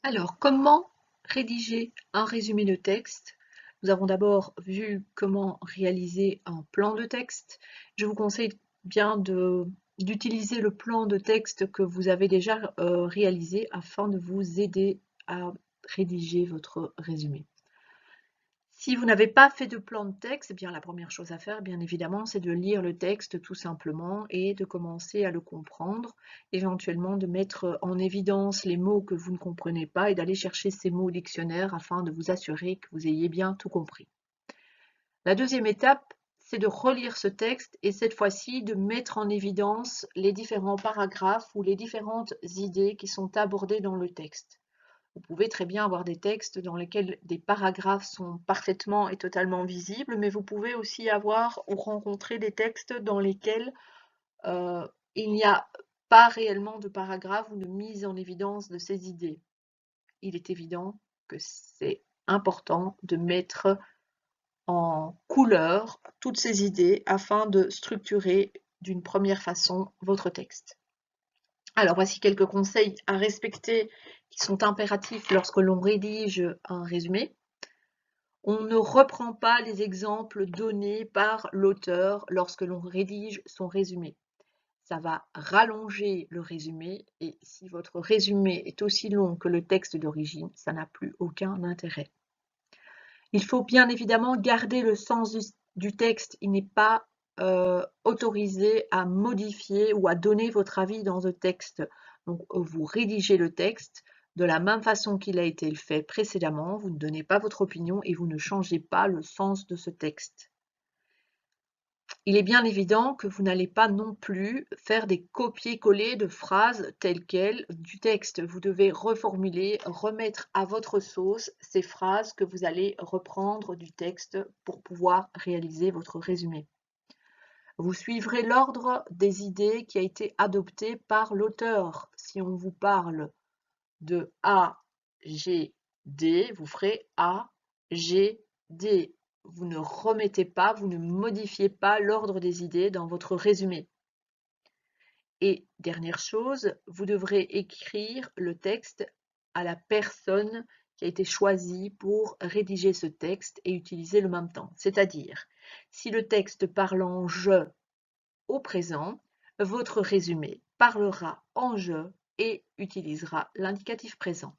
Alors, comment rédiger un résumé de texte? Nous avons d'abord vu comment réaliser un plan de texte. Je vous conseille bien d'utiliser le plan de texte que vous avez déjà réalisé afin de vous aider à rédiger votre résumé. Si vous n'avez pas fait de plan de texte, eh bien la première chose à faire, bien évidemment, c'est de lire le texte tout simplement et de commencer à le comprendre, éventuellement de mettre en évidence les mots que vous ne comprenez pas et d'aller chercher ces mots au dictionnaire afin de vous assurer que vous ayez bien tout compris. La deuxième étape, c'est de relire ce texte et cette fois-ci de mettre en évidence les différents paragraphes ou les différentes idées qui sont abordées dans le texte. Vous pouvez très bien avoir des textes dans lesquels des paragraphes sont parfaitement et totalement visibles, mais vous pouvez aussi avoir ou rencontrer des textes dans lesquels il n'y a pas réellement de paragraphes ou de mise en évidence de ces idées. Il est évident que c'est important de mettre en couleur toutes ces idées afin de structurer d'une première façon votre texte. Alors voici quelques conseils à respecter qui sont impératifs lorsque l'on rédige un résumé. On ne reprend pas les exemples donnés par l'auteur lorsque l'on rédige son résumé. Ça va rallonger le résumé et si votre résumé est aussi long que le texte d'origine, ça n'a plus aucun intérêt. Il faut bien évidemment garder le sens du texte. Il n'est pas autorisé à modifier ou à donner votre avis dans le texte. Donc, vous rédigez le texte de la même façon qu'il a été fait précédemment. Vous ne donnez pas votre opinion et vous ne changez pas le sens de ce texte. Il est bien évident que vous n'allez pas non plus faire des copier-coller de phrases telles quelles du texte. Vous devez reformuler, remettre à votre sauce ces phrases que vous allez reprendre du texte pour pouvoir réaliser votre résumé. Vous suivrez l'ordre des idées qui a été adopté par l'auteur. Si on vous parle de A, G, D, vous ferez A, G, D. Vous ne remettez pas, vous ne modifiez pas l'ordre des idées dans votre résumé. Et dernière chose, vous devrez écrire le texte à la personne qui a été choisie pour rédiger ce texte et utiliser le même temps. C'est-à-dire, si le texte parle en je au présent, votre résumé parlera en je et utilisera l'indicatif présent.